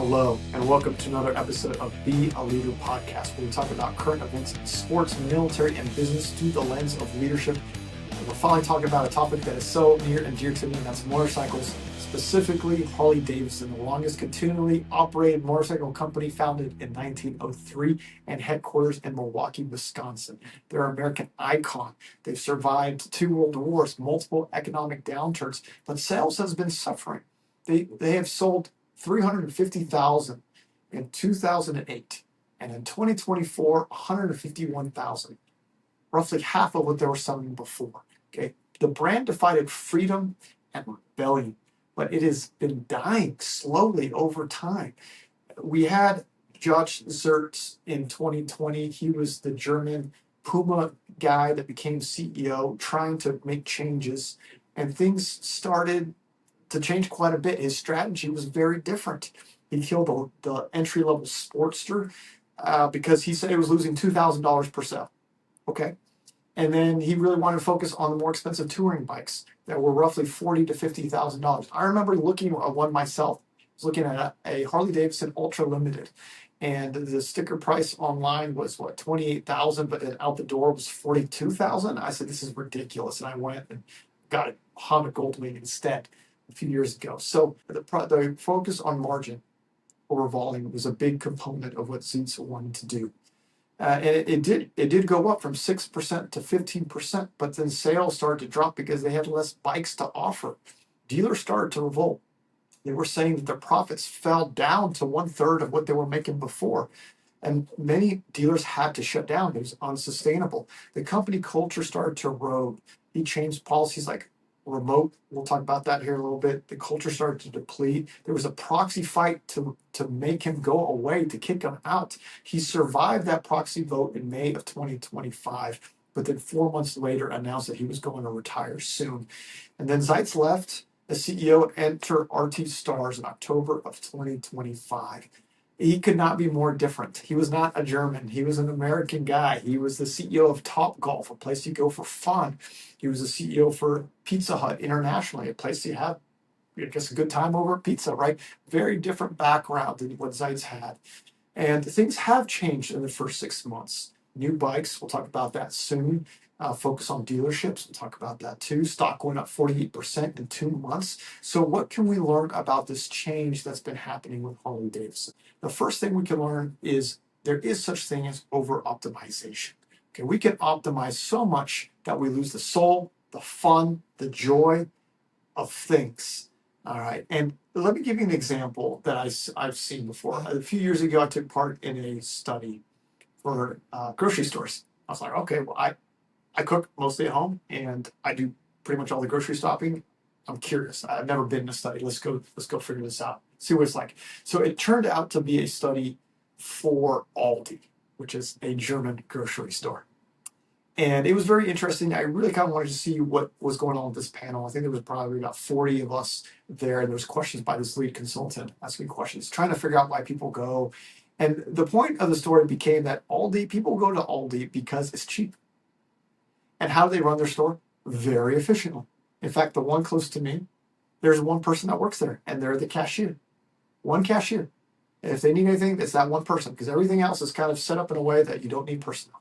Hello, and welcome to another episode of Be a Leader podcast, where we talk about current events in sports, military, and business through the lens of leadership. And we're finally talking about a topic that is so near and dear to me, and that's motorcycles, specifically Harley-Davidson, the longest continually operated motorcycle company founded in 1903 and headquarters in Milwaukee, Wisconsin. They're an American icon. They've survived 2 world wars, multiple economic downturns, but sales has been suffering. They have sold 350,000 in 2008, and in 2024, 151,000, roughly half of what they were selling before. Okay, the brand divided freedom and rebellion, but it has been dying slowly over time. We had Judge Zeitz in 2020. He was the German Puma guy that became CEO, trying to make changes, and things started to change quite a bit. His strategy was very different. He killed the entry-level Sportster because he said it was losing $2,000 per sale. Okay. And then he really wanted to focus on the more expensive touring bikes that were roughly $40,000 to $50,000. I remember looking at one myself. I was looking at a Harley-Davidson Ultra Limited, and the sticker price online was what, $28,000, but then out the door was $42,000. I said, this is ridiculous, and I went and got a Honda Goldwing instead a few years ago. So the focus on margin over volume was a big component of what Zeitz wanted to do. And it did go up from 6% to 15%, but then sales started to drop because they had less bikes to offer. Dealers started to revolt. They were saying that their profits fell down to 1/3 of what they were making before. And many dealers had to shut down. It was unsustainable. The company culture started to erode. He changed policies like remote. We'll talk about that here in a little bit. The culture started to deplete. There was a proxy fight to make him go away, to kick him out. He survived that proxy vote in May of 2025, but then 4 months later announced that he was going to retire soon. And then Zeitz left as CEO and entered Andie Starrs in October of 2025. He could not be more different. He was not a German. He was an American guy. He was the CEO of Topgolf, a place you go for fun. He was the CEO for Pizza Hut internationally, a place you have, I guess, a good time over pizza, right? Very different background than what Zeitz had. And things have changed in the first 6 months. New bikes, we'll talk about that soon. Focus on dealerships, we'll talk about that too. Stock went up 48% in 2 months. So what can we learn about this change that's been happening with Harley-Davidson? The first thing we can learn is there is such thing as over-optimization. Okay, we can optimize so much that we lose the soul, the fun, the joy of things. All right, and let me give you an example that I've seen before. A few years ago, I took part in a study for grocery stores. I was like, okay, well, I cook mostly at home, and I do pretty much all the grocery shopping. I'm curious. I've never been in a study. Let's go figure this out. See what it's like. So it turned out to be a study for Aldi, which is a German grocery store. And it was very interesting. I really kind of wanted to see what was going on with this panel. I think there was probably about 40 of us there, and there was questions by this lead consultant asking questions, trying to figure out why people go. And the point of the story became that people go to Aldi because it's cheap. And how do they run their store? Very efficiently. In fact, the one close to me, there's one person that works there, and they're the cashier. One cashier. And if they need anything, it's that one person, because everything else is kind of set up in a way that you don't need personnel.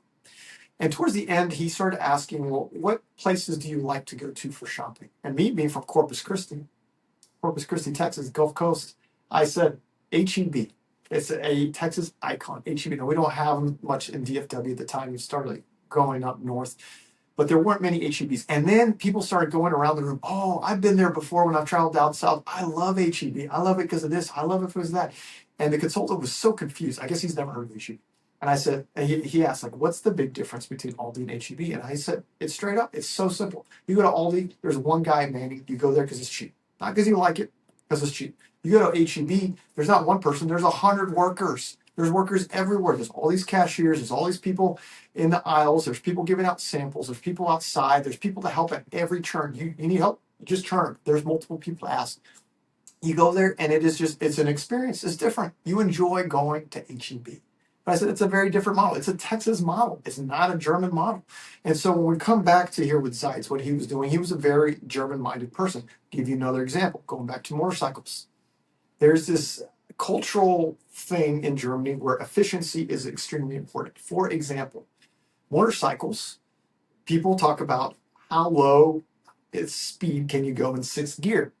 And towards the end, he started asking, well, what places do you like to go to for shopping? And me being from Corpus Christi, Texas, Gulf Coast, I said H-E-B. It's a Texas icon, H-E-B. Now, we don't have much in DFW at the time. We started going up north, but there weren't many H-E-Bs. And then people started going around the room. Oh, I've been there before when I've traveled down south. I love H-E-B. I love it because of this. I love it because of that. And the consultant was so confused. I guess he's never heard of H-E-B. And I said, and he asked, like, what's the big difference between Aldi and H-E-B? And I said, it's straight up. It's so simple. You go to Aldi, there's one guy manning. You go there because it's cheap. Not because you like it, because it's cheap. You go to H-E-B, there's not one person. There's 100 workers. There's workers everywhere. There's all these cashiers. There's all these people in the aisles. There's people giving out samples. There's people outside. There's people to help at every turn. You need help? You just turn. There's multiple people to ask. You go there, and it's an experience. It's different. You enjoy going to H-E-B. But I said, it's a very different model. It's a Texas model. It's not a German model. And so when we come back to here with Zeitz, what he was doing, he was a very German-minded person. I'll give you another example, going back to motorcycles. There's this cultural thing in Germany where efficiency is extremely important. For example, motorcycles, people talk about how low its speed can you go in sixth gear.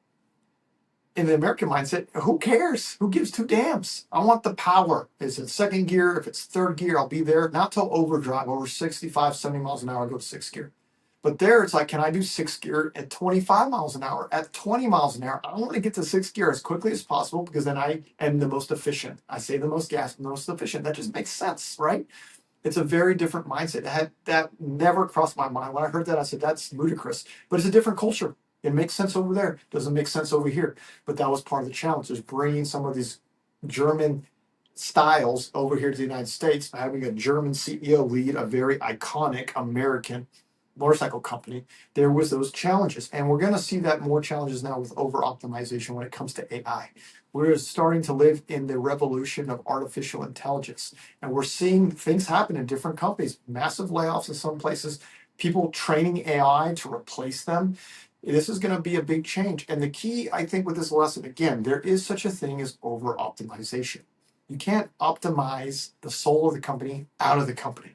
In the American mindset, who cares? Who gives two damns? I want the power. Is it second gear? If it's third gear, I'll be there. Not till overdrive, over 65, 70 miles an hour, I'll go to sixth gear. But there, it's like, can I do sixth gear at 25 miles an hour? At 20 miles an hour, I want to get to sixth gear as quickly as possible because then I am the most efficient. I save the most gas, the most efficient. That just makes sense, right? It's a very different mindset. That never crossed my mind. When I heard that, I said, that's ludicrous. But it's a different culture. It makes sense over there. Doesn't make sense over here. But that was part of the challenge, is bringing some of these German styles over here to the United States, having a German CEO lead a very iconic American motorcycle company. There was those challenges. And we're going to see that more challenges now with over-optimization when it comes to AI. We're starting to live in the revolution of artificial intelligence. And we're seeing things happen in different companies, massive layoffs in some places, people training AI to replace them. This is going to be a big change. And the key, I think, with this lesson, again, there is such a thing as over-optimization. You can't optimize the soul of the company out of the company.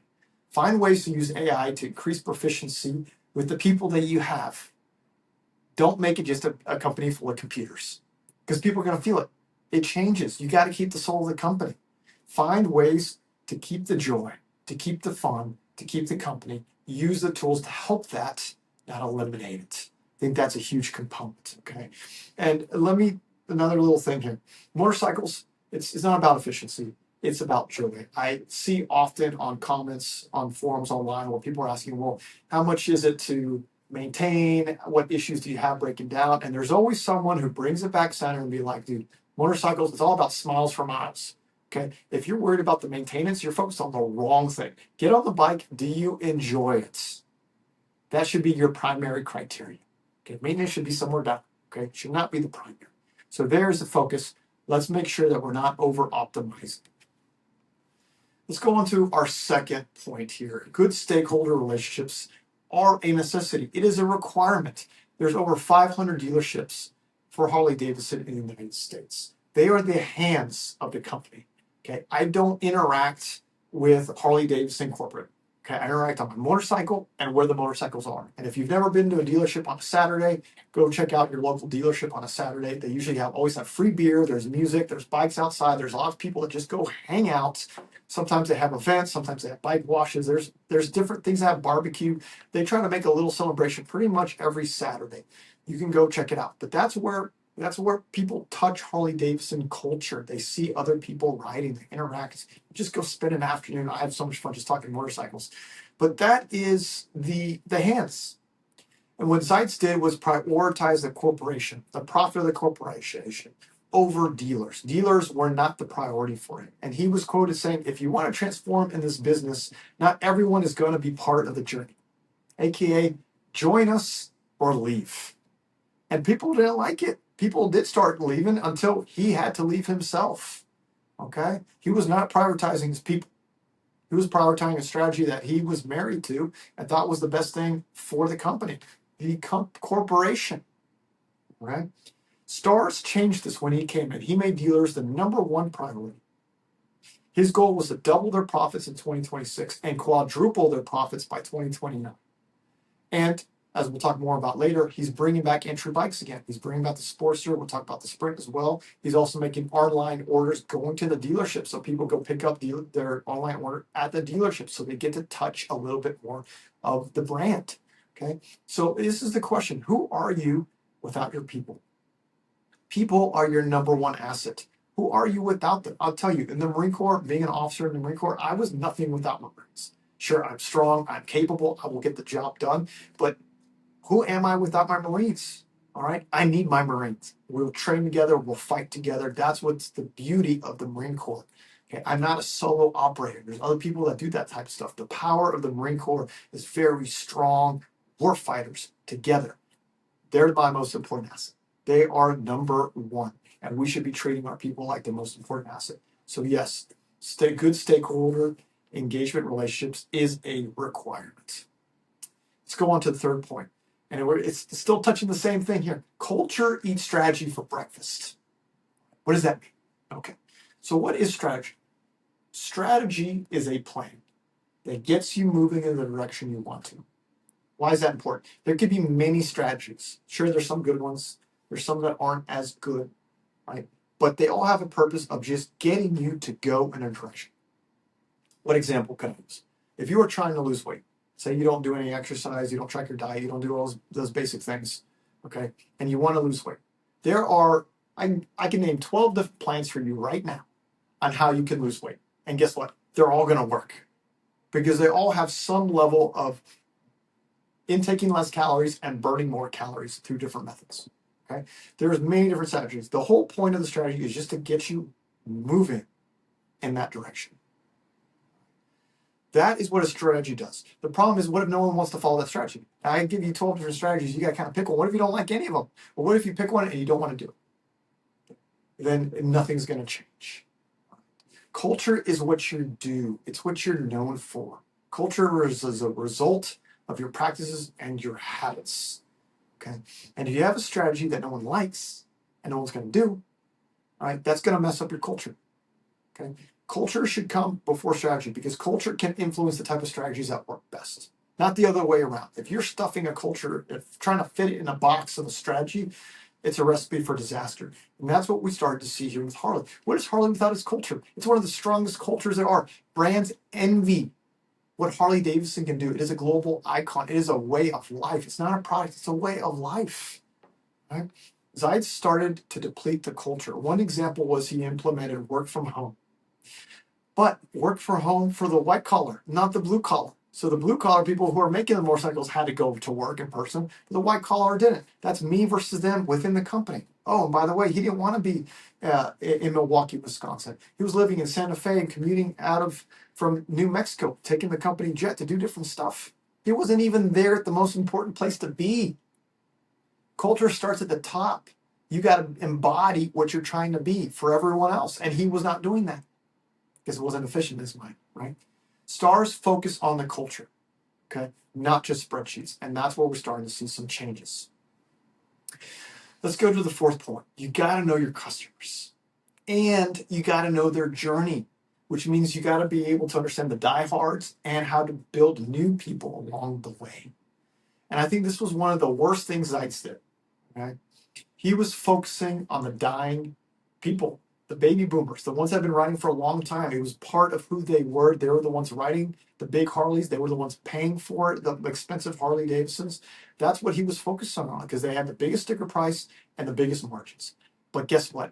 Find ways to use AI to increase proficiency with the people that you have. Don't make it just a company full of computers, because people are going to feel it. It changes. You got to keep the soul of the company. Find ways to keep the joy, to keep the fun, to keep the company. Use the tools to help that, not eliminate it. I think that's a huge component, okay? And another little thing here. Motorcycles, it's not about efficiency. It's about joy. I see often on comments on forums online where people are asking, well, how much is it to maintain? What issues do you have breaking down? And there's always someone who brings it back center and be like, dude, motorcycles, it's all about smiles for miles. Okay. If you're worried about the maintenance, you're focused on the wrong thing. Get on the bike. Do you enjoy it? That should be your primary criteria. Okay. Maintenance should be somewhere down. Okay. It should not be the primary. So there's the focus. Let's make sure that we're not over optimizing. Let's go on to our second point here. Good stakeholder relationships are a necessity. It is a requirement. There's over 500 dealerships for Harley-Davidson in the United States. They are the hands of the company. Okay, I don't interact with Harley-Davidson corporate. Okay, I interact on my motorcycle and where the motorcycles are. And if you've never been to a dealership on a Saturday, go check out your local dealership on a Saturday. They usually always have free beer. There's music. There's bikes outside. There's a lot of people that just go hang out. Sometimes they have events. Sometimes they have bike washes. There's different things that have barbecue. They try to make a little celebration pretty much every Saturday. You can go check it out. But that's where people touch Harley-Davidson culture. They see other people riding, they interact. Just go spend an afternoon. I have so much fun just talking motorcycles. But that is the hands. And what Zeitz did was prioritize the corporation, the profit of the corporation, over dealers. Dealers were not the priority for him. And he was quoted saying, if you want to transform in this business, not everyone is going to be part of the journey. AKA, join us or leave. And people didn't like it. People did start leaving until he had to leave himself. Okay? He was not prioritizing his people. He was prioritizing a strategy that he was married to and thought was the best thing for the company, the corporation. Right? Starrs changed this when he came in. He made dealers the number one priority. His goal was to double their profits in 2026 and quadruple their profits by 2029. And as we'll talk more about later, he's bringing back entry bikes again. He's bringing back the Sportster. We'll talk about the Sprint as well. He's also making online orders going to the dealership, so people go pick up their online order at the dealership, so they get to touch a little bit more of the brand. Okay, so this is the question: who are you without your people? People are your number one asset. Who are you without them? I'll tell you, in the Marine Corps, being an officer in the Marine Corps, I was nothing without my Marines. Sure, I'm strong, I'm capable, I will get the job done, but who am I without my Marines? All right, I need my Marines. We'll train together, we'll fight together. That's what's the beauty of the Marine Corps. Okay, I'm not a solo operator. There's other people that do that type of stuff. The power of the Marine Corps is very strong war fighters together. They're my most important asset. They are number one, and we should be treating our people like the most important asset. So yes, good stakeholder engagement relationships is a requirement. Let's go on to the third point. And it's still touching the same thing here. Culture eats strategy for breakfast. What does that mean? Okay. So what is strategy? Strategy is a plan that gets you moving in the direction you want to. Why is that important? There could be many strategies. Sure, there's some good ones. There's some that aren't as good, right? But they all have a purpose of just getting you to go in a direction. What example could I use? If you are trying to lose weight, say you don't do any exercise, you don't track your diet, you don't do all those basic things, okay, and you want to lose weight, there are, I can name 12 different plans for you right now on how you can lose weight. And guess what? They're all going to work because they all have some level of intaking less calories and burning more calories through different methods. Okay, there's many different strategies. The whole point of the strategy is just to get you moving in that direction. That is what a strategy does. The problem is, what if no one wants to follow that strategy? I give you 12 different strategies. You got to kind of pick one. What if you don't like any of them? Or what if you pick one and you don't want to do it? Then nothing's going to change. Culture is what you do. It's what you're known for. Culture is a result of your practices and your habits. Okay, and if you have a strategy that no one likes and no one's going to do, all right, that's going to mess up your culture. Okay, culture should come before strategy because culture can influence the type of strategies that work best, not the other way around. If you're stuffing a culture, if trying to fit it in a box of a strategy, it's a recipe for disaster. And that's what we started to see here with Harley. What is Harley without its culture? It's one of the strongest cultures there are. Brands envy what Harley-Davidson can do. It is a global icon. It is a way of life. It's not a product. It's a way of life. Right? Zeitz started to deplete the culture. One example was he implemented work from home. But work from home for the white collar, not the blue collar. So the blue collar people who are making the motorcycles had to go to work in person. The white collar didn't. That's me versus them within the company. Oh, and by the way, he didn't want to be in Milwaukee, Wisconsin. He was living in Santa Fe and commuting from New Mexico, taking the company jet to do different stuff. He wasn't even there at the most important place to be. Culture starts at the top. You got to embody what you're trying to be for everyone else. And he was not doing that because it wasn't efficient in his mind, right? Stars focus on the culture, okay, not just spreadsheets. And that's where we're starting to see some changes. Let's go to the fourth point. You got to know your customers and you got to know their journey, which means you got to be able to understand the diehards and how to build new people along the way. And I think this was one of the worst things Zeitz did. Okay? He was focusing on the dying people, the baby boomers, the ones that have been riding for a long time. It was part of who they were. They were the ones riding the big Harleys. They were the ones paying for it, the expensive Harley-Davidsons. That's what he was focusing on because they had the biggest sticker price and the biggest margins. But guess what?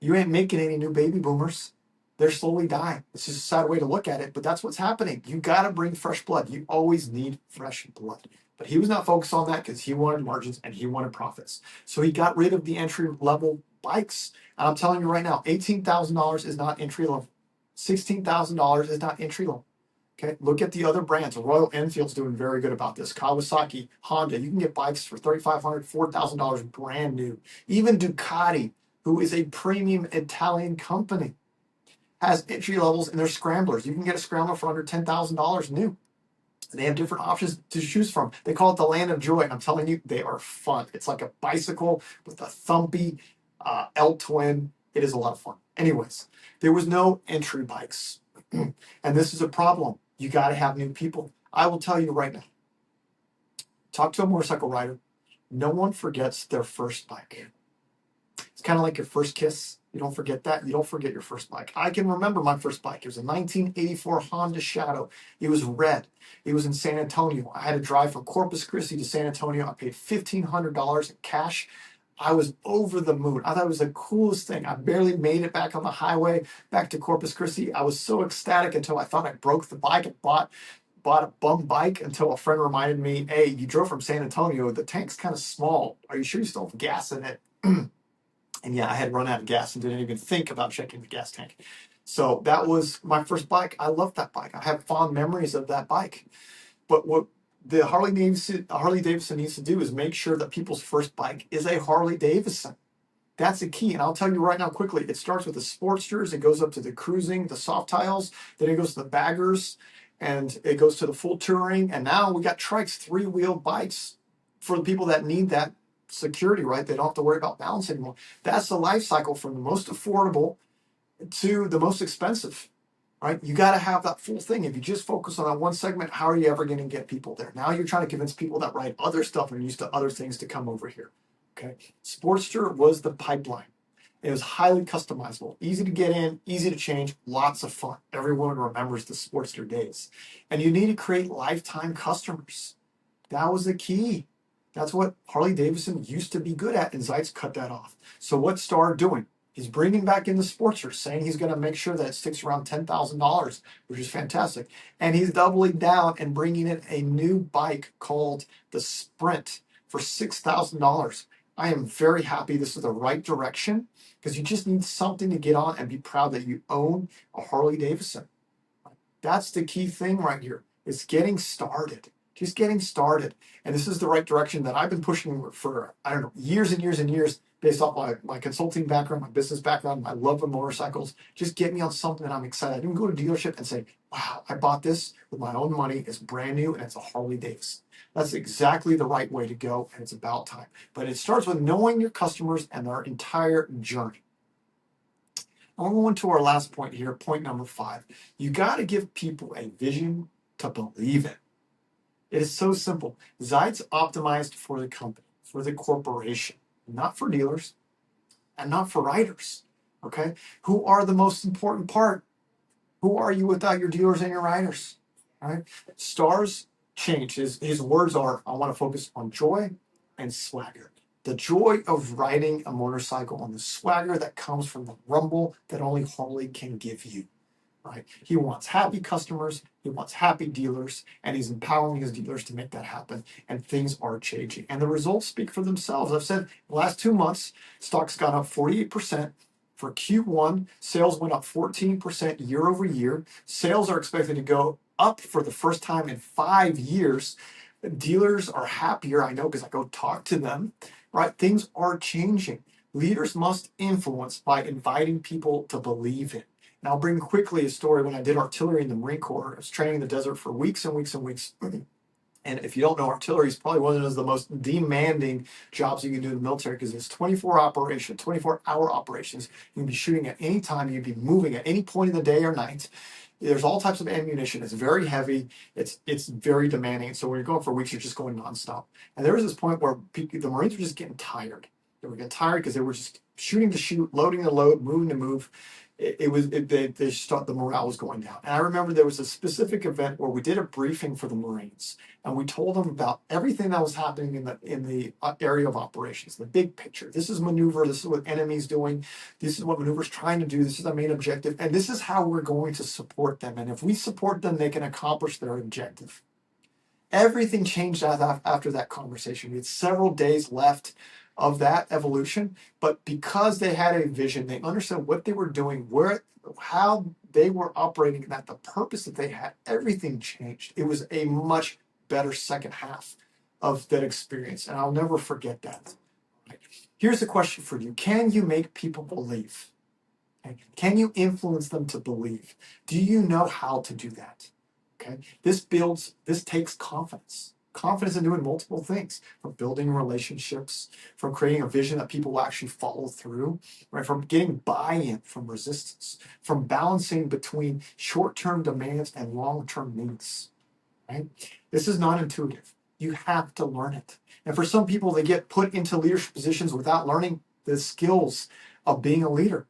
You ain't making any new baby boomers. They're slowly dying. It's just a sad way to look at it, but that's what's happening. You got to bring fresh blood. You always need fresh blood. But he was not focused on that because he wanted margins and he wanted profits. So he got rid of the entry-level bikes. And I'm telling you right now, $18,000 is not entry-level. $16,000 is not entry-level. Okay, look at the other brands. Royal Enfield's doing very good about this. Kawasaki, Honda, you can get bikes for $3,500, $4,000 brand new. Even Ducati, who is a premium Italian company, has entry levels in their scramblers. You can get a scrambler for under $10,000 new. They have different options to choose from. They call it the land of joy, and I'm telling you, they are fun. It's like a bicycle with a thumpy L-twin. It is a lot of fun. Anyways, there was no entry bikes, and this is a problem. You got to have new people. I will tell you right now, talk to a motorcycle rider. No one forgets their first bike. It's kind of like your first kiss. You don't forget that. You don't forget your first bike. I can remember my first bike. It was a 1984 Honda Shadow. It was red. It was in San Antonio. I had to drive from Corpus Christi to San Antonio. I paid $1,500 in cash. I was over the moon. I thought it was the coolest thing. I barely made it back on the highway, back to Corpus Christi. I was so ecstatic until I thought I broke the bike and bought a bum bike until a friend reminded me, hey, you drove from San Antonio. The tank's kind of small. Are you sure you still have gas in it? And yeah, I had run out of gas and didn't even think about checking the gas tank. So that was my first bike. I loved that bike. I have fond memories of that bike. But what the Harley-Davidson needs to do is make sure that people's first bike is a Harley-Davidson. That's the key. And I'll tell you right now quickly, it starts with the Sportsters. It goes up to the cruising, the soft tiles. Then it goes to the baggers. And it goes to the full touring. And now we got trikes, three-wheel bikes for the people that need that security, right? They don't have to worry about balance anymore. That's the life cycle from the most affordable to the most expensive, right? You got to have that full thing. If you just focus on that one segment, how are you ever going to get people there? Now you're trying to convince people that ride other stuff and are used to other things to come over here. Okay. Sportster was the pipeline. It was highly customizable, easy to get in, easy to change, lots of fun. Everyone remembers the Sportster days. And you need to create lifetime customers. That was the key. That's what Harley-Davidson used to be good at, and Zeitz cut that off. So what's Starr doing? He's bringing back in the Sportster, saying he's going to make sure that it sticks around $10,000, which is fantastic. And he's doubling down and bringing in a new bike called the Sprint for $6,000. I am very happy. This is the right direction because you just need something to get on and be proud that you own a Harley-Davidson. That's the key thing right here. It's getting started. Just getting started. And this is the right direction that I've been pushing for, I don't know, years and years and years based off my consulting background, my business background, my love of motorcycles. Just get me on something that I'm excited. I can go to a dealership and say, wow, I bought this with my own money. It's brand new and it's a Harley-Davidson. That's exactly the right way to go, and it's about time. But it starts with knowing your customers and their entire journey. I'm going to our last point here, point number 5. You got to give people a vision to believe in. It is so simple. Zeitz optimized for the company, for the corporation, not for dealers and not for riders. Okay? Who are the most important part? Who are you without your dealers and your riders? All right? Starrs changed. His words are, I want to focus on joy and swagger. The joy of riding a motorcycle and the swagger that comes from the rumble that only Harley can give you. Right? He wants happy customers, he wants happy dealers, and he's empowering his dealers to make that happen. And things are changing. And the results speak for themselves. I've said the last 2 months, stocks got up 48%. For Q1, sales went up 14% year over year. Sales are expected to go up for the first time in 5 years. Dealers are happier, I know, because I go talk to them. Right? Things are changing. Leaders must influence by inviting people to believe in. And I'll bring quickly a story. When I did artillery in the Marine Corps, I was training in the desert for weeks and weeks and weeks. And if you don't know, artillery is probably one of the most demanding jobs you can do in the military because it's 24-hour operations. You can be shooting at any time. You can be moving at any point in the day or night. There's all types of ammunition. It's very heavy. It's very demanding. So when you're going for weeks, you're just going nonstop. And there was this point where the Marines were just getting tired. They were getting tired because they were just shooting to shoot, loading to load, moving to move. The morale was going down. And I remember there was a specific event where we did a briefing for the Marines, and we told them about everything that was happening in the area of operations, the big picture. This is maneuver. This is what enemy's doing. This is what maneuver's trying to do. This is the main objective, and this is how we're going to support them. And if we support them, they can accomplish their objective. Everything changed after that conversation. We had several days left of that evolution, but because they had a vision, they understood what they were doing, how they were operating, and that the purpose that they had, everything changed. It was a much better second half of that experience, and I'll never forget that. Right. Here's the question for you. Can you make people believe? Okay. Can you influence them to believe? Do you know how to do that? Okay. This takes confidence. Confidence in doing multiple things, from building relationships, from creating a vision that people will actually follow through, right? From getting buy-in from resistance, from balancing between short-term demands and long-term needs, right? This is not intuitive. You have to learn it. And for some people, they get put into leadership positions without learning the skills of being a leader.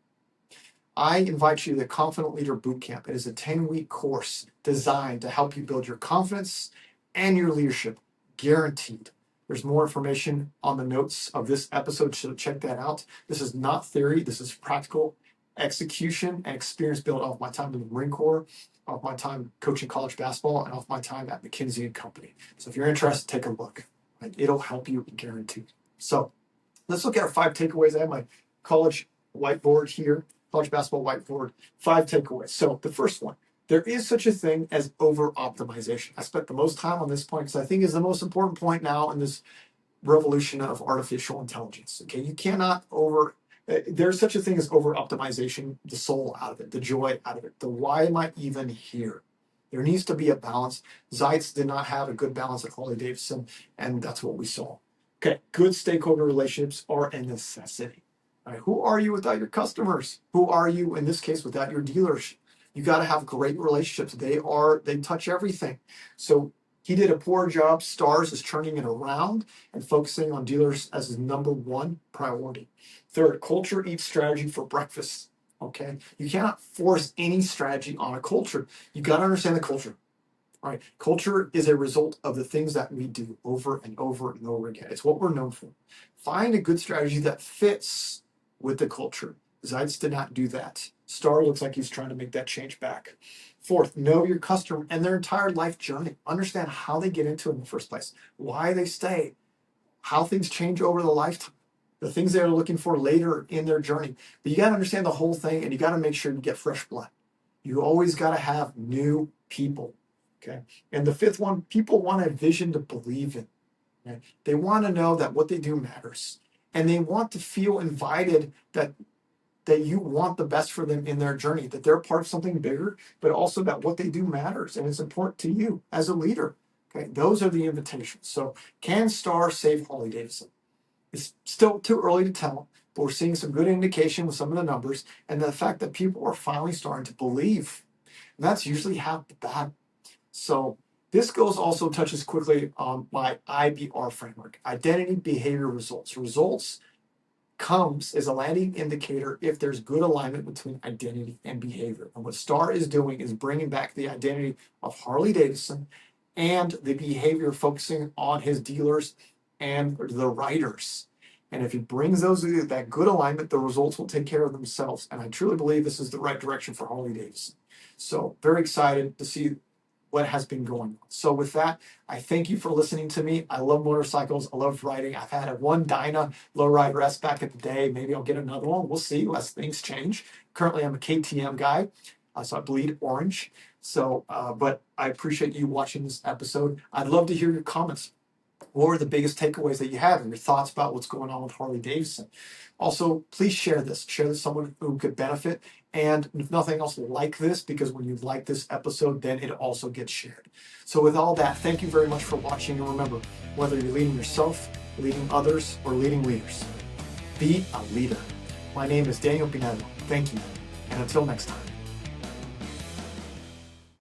I invite you to the Confident Leader Bootcamp. It is a 10-week course designed to help you build your confidence and your leadership, guaranteed. There's more information on the notes of this episode, so check that out. This is not theory. This is practical execution and experience built off my time in the Marine Corps, off my time coaching college basketball, and off my time at McKinsey & Company. So if you're interested, take a look. Right? It'll help you, guaranteed. So let's look at our 5 takeaways. I have my college whiteboard here, college basketball whiteboard, 5 takeaways. So the first one, there is such a thing as over-optimization. I spent the most time on this point because I think is the most important point now in this revolution of artificial intelligence. Okay, you cannot there's such a thing as over-optimization, the soul out of it, the joy out of it, the why am I even here? There needs to be a balance. Zeitz did not have a good balance at Harley-Davidson, and that's what we saw. Okay, good stakeholder relationships are a necessity. Right? Who are you without your customers? Who are you, in this case, without your dealers? You got to have great relationships. They touch everything. So he did a poor job. Starrs is turning it around and focusing on dealers as his number one priority. Third, culture eats strategy for breakfast. Okay. You cannot force any strategy on a culture. You got to understand the culture. All right. Culture is a result of the things that we do over and over and over again. It's what we're known for. Find a good strategy that fits with the culture. Zeitz did not do that. Starr looks like he's trying to make that change back. Fourth, know your customer and their entire life journey. Understand how they get into it in the first place, why they stay, how things change over the lifetime, the things they're looking for later in their journey. But you got to understand the whole thing, and you got to make sure you get fresh blood. You always got to have new people. Okay. And the fifth one, people want a vision to believe in. Okay? They want to know that what they do matters. And they want to feel invited that you want the best for them in their journey, that they're part of something bigger, but also that what they do matters and it's important to you as a leader. Okay, those are the invitations. So can Starrs save Harley-Davidson? It's still too early to tell, but we're seeing some good indication with some of the numbers and the fact that people are finally starting to believe. And that's usually half the battle. So this touches quickly on my IBR framework, identity, behavior, results. Results comes as a landing indicator if there's good alignment between identity and behavior. And what Starr is doing is bringing back the identity of Harley-Davidson and the behavior focusing on his dealers and the riders. And if he brings that good alignment, the results will take care of themselves. And I truly believe this is the right direction for Harley-Davidson. So very excited to see what has been going on. So with that, I thank you for listening to me. I love motorcycles. I love riding. I've had a one Dyna Lowrider S back in the day. Maybe I'll get another one. We'll see as things change. Currently, I'm a KTM guy, so I bleed orange. So, but I appreciate you watching this episode. I'd love to hear your comments. What are the biggest takeaways that you have and your thoughts about what's going on with Harley-Davidson? Also, please share this. Share this with someone who could benefit. And if nothing else, like this, because when you like this episode, then it also gets shared. So with all that, thank you very much for watching. And remember, whether you're leading yourself, leading others, or leading leaders, be a leader. My name is Daniel Pinedo. Thank you. And until next time.